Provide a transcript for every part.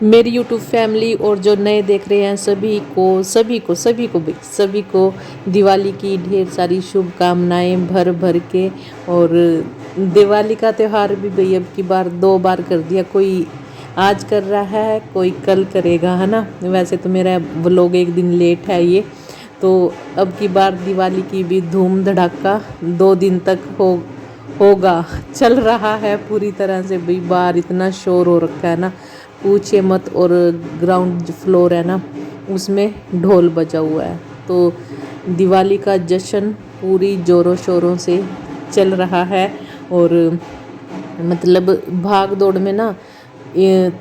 मेरी YouTube family और जो नए देख रहे हैं सभी को दिवाली की ढेर सारी शुभकामनाएं भर भर के। और दिवाली का त्यौहार भी भई अब की बार 2 बार कर दिया, कोई आज कर रहा है कोई कल करेगा, है ना। वैसे तो मेरा व्लॉग एक दिन लेट है ये, तो अब की बार दिवाली की भी धूम धड़ाका 2 दिन तक होगा। चल रहा है पूरी तरह से भाई, बाहर इतना शोर हो रखा है ना, पूछे मत। और ग्राउंड फ्लोर है ना, उसमें ढोल बजा हुआ है, तो दिवाली का जश्न पूरी ज़ोरों शोरों से चल रहा है। और मतलब भाग दौड़ में ना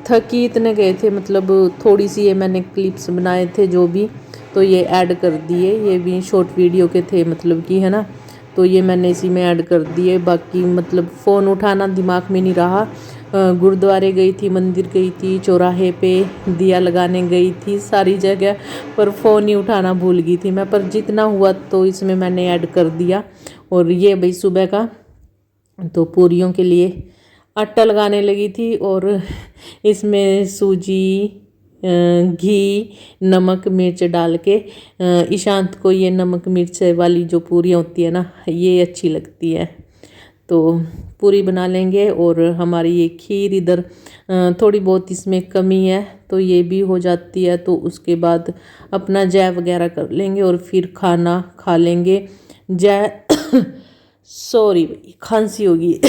थकी इतने गए थे, मतलब थोड़ी सी ये मैंने क्लिप्स बनाए थे जो भी, तो ये ऐड कर दिए, ये भी शॉर्ट वीडियो के थे मतलब कि, है ना। तो ये मैंने इसी में ऐड कर दिए। बाकी मतलब फ़ोन उठाना दिमाग में नहीं रहा। गुरुद्वारे गई थी, मंदिर गई थी, चौराहे पे दिया लगाने गई थी, सारी जगह, पर फ़ोन ही उठाना भूल गई थी मैं। पर जितना हुआ तो इसमें मैंने ऐड कर दिया। और ये भाई सुबह का तो पूरियों के लिए आटा लगाने लगी थी, और इसमें सूजी, घी, नमक मिर्च डाल के, ईशांत को ये नमक मिर्च वाली जो पूरियाँ होती है ना, ये अच्छी लगती है, तो पूरी बना लेंगे। और हमारी ये खीर इधर थोड़ी बहुत इसमें कमी है, तो ये भी हो जाती है, तो उसके बाद अपना जय वगैरह कर लेंगे और फिर खाना खा लेंगे। जय सॉरी भाई, खांसी होगी।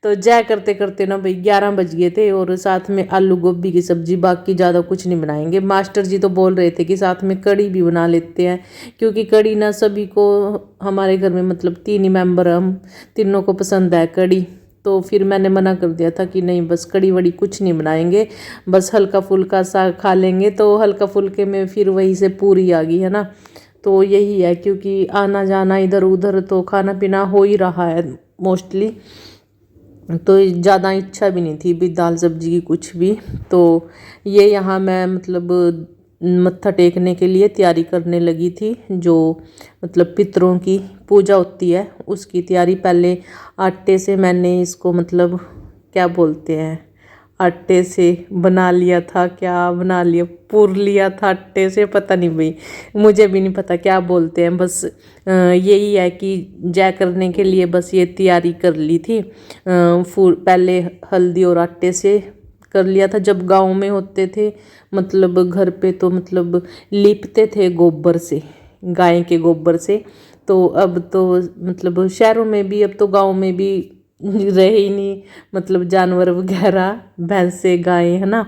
तो जय करते करते ना भाई 11 बज गए थे, और साथ में आलू गोभी की सब्जी, बाकी ज़्यादा कुछ नहीं बनाएंगे। मास्टर जी तो बोल रहे थे कि साथ में कड़ी भी बना लेते हैं, क्योंकि कड़ी ना सभी को, हमारे घर में मतलब 3 ही मेंबर, हम तीनों को पसंद है कड़ी। तो फिर मैंने मना कर दिया था कि नहीं, बस कड़ी वड़ी कुछ नहीं बनाएंगे, बस हल्का फुल्का सा खा लेंगे। तो हल्का फुल्के में फिर वहीं से पूरी आ गई, है ना। तो यही है, क्योंकि आना जाना इधर उधर तो खाना पीना हो ही रहा है मोस्टली, तो ज़्यादा इच्छा भी नहीं थी भी दाल सब्जी की कुछ भी। तो ये यहाँ मैं मतलब मत्था टेकने के लिए तैयारी करने लगी थी, जो मतलब पितरों की पूजा होती है उसकी तैयारी। पहले आटे से मैंने इसको मतलब क्या बोलते हैं, आटे से बना लिया था, क्या बना लिया, पूर लिया था आटे से, पता नहीं भाई, मुझे भी नहीं पता क्या बोलते हैं। बस यही है कि जय करने के लिए बस ये तैयारी कर ली थी। पहले हल्दी और आटे से कर लिया था। जब गांव में होते थे मतलब घर पे, तो मतलब लीपते थे गोबर से, गाय के गोबर से। तो अब तो मतलब शहरों में भी, अब तो गांव में भी रहे ही नहीं मतलब जानवर वगैरह, भैंसे गाय, है ना।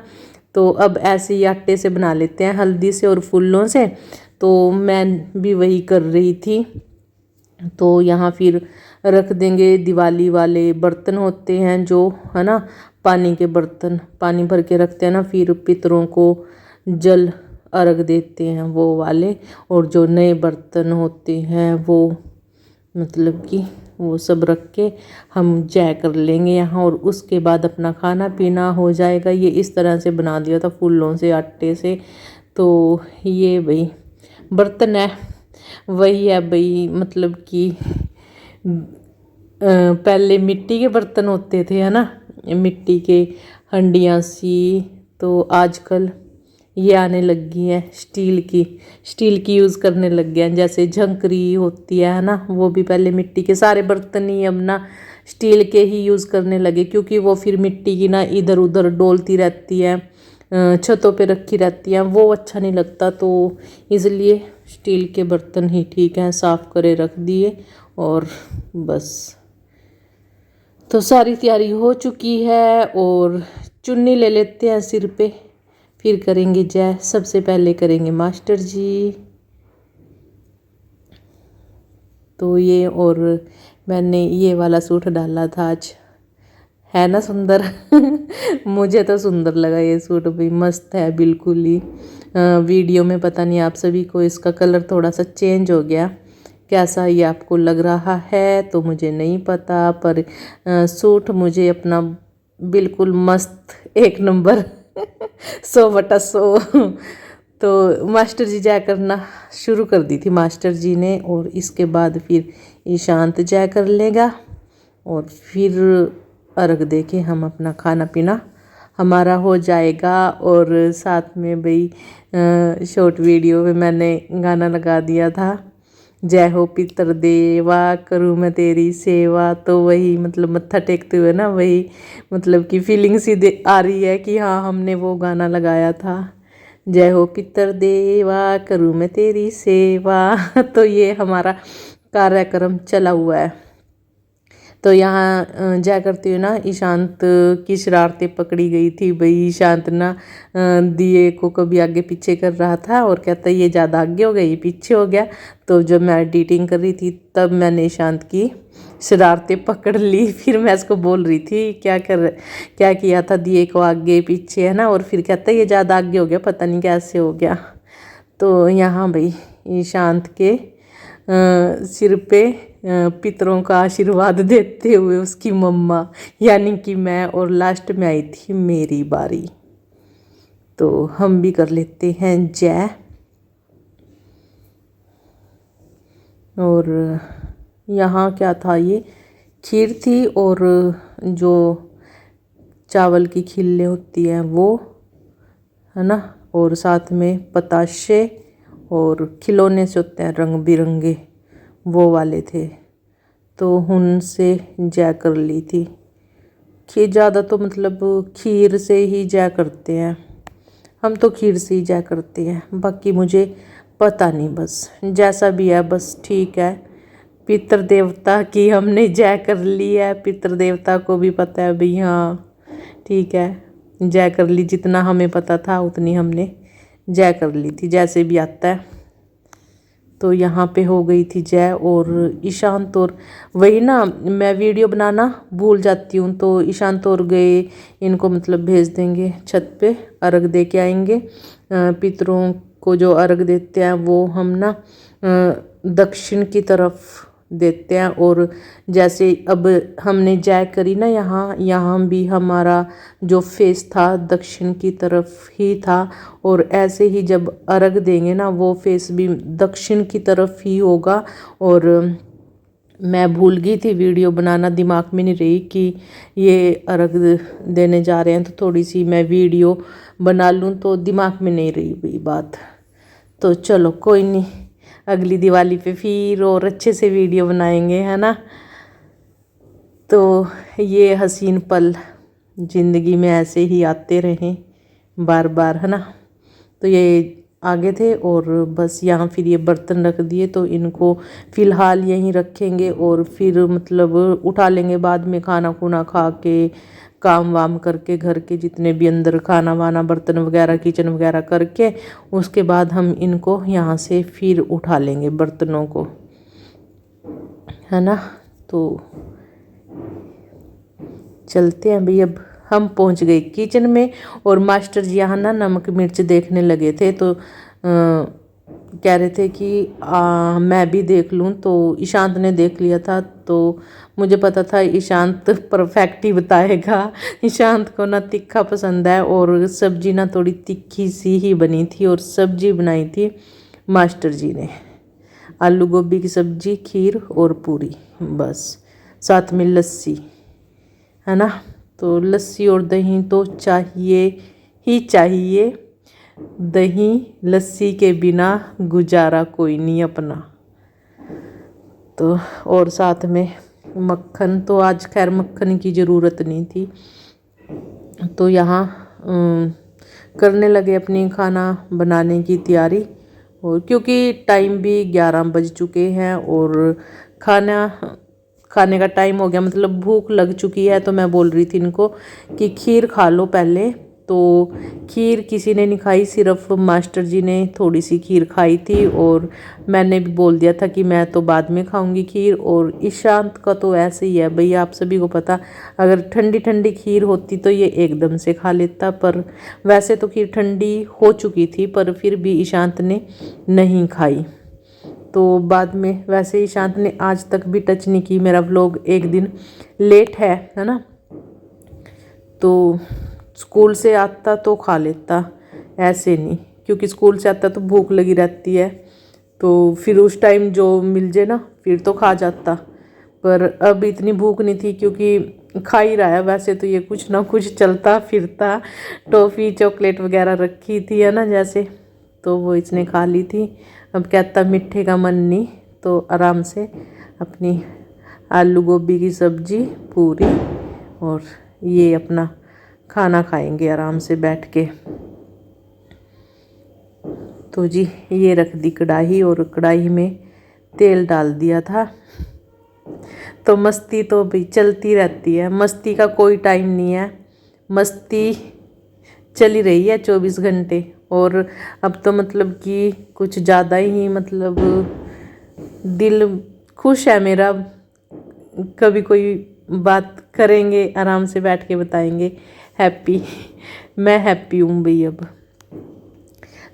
तो अब ऐसे ही आटे से बना लेते हैं, हल्दी से और फूलों से। तो मैं भी वही कर रही थी। तो यहाँ फिर रख देंगे दिवाली वाले बर्तन होते हैं जो, है ना, पानी के बर्तन, पानी भर के रखते हैं ना, फिर पितरों को जल अर्घ देते हैं वो वाले। और जो नए बर्तन होते हैं वो मतलब कि वो सब रख के हम जय कर लेंगे यहाँ, और उसके बाद अपना खाना पीना हो जाएगा। ये इस तरह से बना दिया था फूलों से, आटे से। तो ये भाई बर्तन है, वही है भाई, मतलब कि पहले मिट्टी के बर्तन होते थे, है ना, मिट्टी के हंडियाँ सी। तो आजकल ये आने लगी है स्टील की यूज़ करने लग गए हैं, जैसे झंकरी होती है ना, वो भी पहले मिट्टी के सारे बर्तन ही अब ना स्टील के ही यूज़ करने लगे, क्योंकि वो फिर मिट्टी की ना इधर उधर डोलती रहती है, छतों पे रखी रहती हैं, वो अच्छा नहीं लगता। तो इसलिए स्टील के बर्तन ही ठीक हैं, साफ़ करे रख दिए और बस। तो सारी तैयारी हो चुकी है, और चुन्नी ले लेते हैं सिर पे, फिर करेंगे जय। सबसे पहले करेंगे मास्टर जी। तो ये, और मैंने ये वाला सूट डाला था आज, है ना सुंदर। मुझे तो सुंदर लगा ये सूट भी, मस्त है बिल्कुल ही। वीडियो में पता नहीं आप सभी को इसका कलर थोड़ा सा चेंज हो गया, कैसा ये आपको लग रहा है तो मुझे नहीं पता, पर सूट मुझे अपना बिल्कुल मस्त, एक नंबर, 100/100। तो मास्टर जी जय करना शुरू कर दी थी मास्टर जी ने, और इसके बाद फिर ईशांत जय कर लेगा, और फिर अर्घ दे के हम अपना खाना पीना हमारा हो जाएगा। और साथ में भाई शॉर्ट वीडियो में मैंने गाना लगा दिया था, जय हो पितृदेवा करूँ मैं तेरी सेवा। तो वही मतलब मत्था टेकते हुए ना, वही मतलब कि फीलिंग सी आ रही है कि हाँ हमने वो गाना लगाया था, जय हो पितृदेवा करूँ मैं तेरी सेवा। तो ये हमारा कार्यक्रम चला हुआ है। तो यहाँ जा करती हूँ ना, ईशांत की शरारतें पकड़ी गई थी भाई। ईशांत ना दिए को कभी आगे पीछे कर रहा था और कहता ये ज़्यादा आगे हो गया, ये पीछे हो गया। तो जब मैं एडिटिंग कर रही थी तब मैंने ईशांत की शरारतें पकड़ ली। फिर मैं इसको बोल रही थी क्या किया था, दिए को आगे पीछे है ना, और फिर कहता ये ज़्यादा आगे हो गया, पता नहीं कैसे हो गया। तो यहाँ भाई ईशांत के सिर पे पितरों का आशीर्वाद देते हुए उसकी मम्मा यानी कि मैं, और लास्ट में आई थी मेरी बारी। तो हम भी कर लेते हैं जय। और यहाँ क्या था, ये खीर थी और जो चावल की खिल्ले होती हैं वो है ना, और साथ में पताशे और खिलौने से होते हैं रंग बिरंगे, वो वाले थे। तो उनसे जय कर ली थी। खीर ज़्यादा तो मतलब खीर से ही जय करते हैं हम, तो खीर से ही जय करते हैं, बाकी मुझे पता नहीं, बस जैसा भी है बस ठीक है। पितृ देवता की हमने जय कर ली है, पितृ देवता को भी पता है भाई, हाँ ठीक है जय कर ली, जितना हमें पता था उतनी हमने जय कर ली थी, जैसे भी आता है। तो यहाँ पे हो गई थी जय। और ईशांत और वही ना, मैं वीडियो बनाना भूल जाती हूँ, तो ईशांत और गए, इनको मतलब भेज देंगे छत पे, अर्घ दे के आएंगे। पितरों को जो अर्घ देते हैं वो हम ना दक्षिण की तरफ देते हैं। और जैसे अब हमने जय करी ना, यहाँ भी हमारा जो फेस था दक्षिण की तरफ ही था, और ऐसे ही जब अर्घ देंगे ना वो फेस भी दक्षिण की तरफ ही होगा। और मैं भूल गई थी वीडियो बनाना, दिमाग में नहीं रही कि ये अर्घ देने जा रहे हैं, तो थोड़ी सी मैं वीडियो बना लूँ, तो दिमाग में नहीं रही वही बात। तो चलो कोई नहीं, अगली दिवाली पे फिर और अच्छे से वीडियो बनाएंगे, है ना। तो ये हसीन पल ज़िंदगी में ऐसे ही आते रहें बार बार, है ना। तो ये आगे थे और बस यहाँ फिर ये बर्तन रख दिए, तो इनको फ़िलहाल यहीं रखेंगे और फिर मतलब उठा लेंगे बाद में, खाना खुना खा के, काम वाम करके, घर के जितने भी अंदर खाना वाना बर्तन वगैरह किचन वगैरह करके, उसके बाद हम इनको यहाँ से फिर उठा लेंगे बर्तनों को, है ना। तो चलते हैं भाई, अब हम पहुँच गए किचन में। और मास्टर जी यहाँ ना नमक मिर्च देखने लगे थे, तो कह रहे थे कि मैं भी देख लूँ। तो ईशांत ने देख लिया था, तो मुझे पता था ईशांत परफेक्ट ही बताएगा। ईशांत को ना तीखा पसंद है, और सब्जी ना थोड़ी तीखी सी ही बनी थी। और सब्जी बनाई थी मास्टर जी ने, आलू गोभी की सब्जी, खीर और पूरी, बस साथ में लस्सी, है ना। तो लस्सी और दही तो चाहिए ही चाहिए, दही लस्सी के बिना गुजारा कोई नहीं अपना। तो और साथ में मक्खन, तो आज खैर मक्खन की ज़रूरत नहीं थी। तो यहाँ करने लगे अपनी खाना बनाने की तैयारी, और क्योंकि टाइम भी 11 बज चुके हैं और खाने का टाइम हो गया, मतलब भूख लग चुकी है। तो मैं बोल रही थी इनको कि खीर खा लो पहले। तो खीर किसी ने नहीं खाई, सिर्फ मास्टर जी ने थोड़ी सी खीर खाई थी, और मैंने भी बोल दिया था कि मैं तो बाद में खाऊंगी खीर। और ईशांत का तो ऐसे ही है भैया, आप सभी को पता, अगर ठंडी ठंडी खीर होती तो ये एकदम से खा लेता, पर वैसे तो खीर ठंडी हो चुकी थी, पर फिर भी ईशांत ने नहीं खाई। तो बाद में वैसे ईशांत ने आज तक भी टच नहीं की मेरा व्लॉग, एक दिन लेट है ना। तो स्कूल से आता तो खा लेता, ऐसे नहीं, क्योंकि स्कूल से आता तो भूख लगी रहती है, तो फिर उस टाइम जो मिल जाए ना फिर तो खा जाता। पर अब इतनी भूख नहीं थी, क्योंकि खा ही रहा है। वैसे तो ये कुछ ना कुछ चलता फिरता, टॉफ़ी चॉकलेट वगैरह रखी थी है ना जैसे, तो वो इसने खा ली थी। अब कहता मीठे का मन नहीं, तो आराम से अपनी आलू गोभी की सब्ज़ी पूरी और ये अपना खाना खाएंगे आराम से बैठ के। तो जी ये रख दी कढ़ाई और कढ़ाई में तेल डाल दिया था। तो मस्ती तो भाई चलती रहती है, मस्ती का कोई टाइम नहीं है, मस्ती चली रही है 24 घंटे। और अब तो मतलब कि कुछ ज़्यादा ही मतलब दिल खुश है मेरा। कभी कोई बात करेंगे आराम से बैठ के बताएंगे हैप्पी। मैं हैप्पी हूँ भाई अब।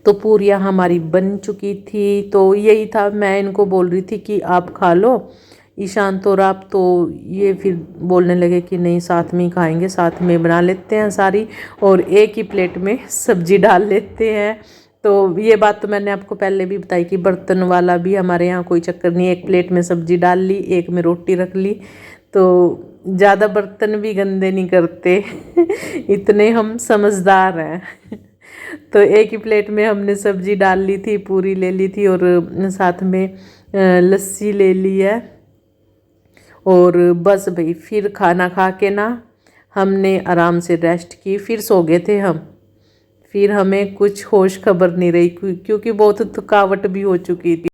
तो पूरियाँ हमारी बन चुकी थी, तो यही था, मैं इनको बोल रही थी कि आप खा लो ईशांत और आप, तो ये फिर बोलने लगे कि नहीं साथ में ही खाएंगे, साथ में बना लेते हैं सारी और एक ही प्लेट में सब्जी डाल लेते हैं। तो ये बात तो मैंने आपको पहले भी बताई कि बर्तन वाला भी हमारे यहाँ कोई चक्कर नहीं, एक प्लेट में सब्जी डाल ली, एक में रोटी रख ली, तो ज़्यादा बर्तन भी गंदे नहीं करते। इतने हम समझदार हैं। तो एक ही प्लेट में हमने सब्जी डाल ली थी, पूरी ले ली थी और साथ में लस्सी ले ली है। और बस भाई फिर खाना खा के ना हमने आराम से रेस्ट की, फिर सो गए थे हम। फिर हमें कुछ होश खबर नहीं रही क्योंकि बहुत थकावट भी हो चुकी थी।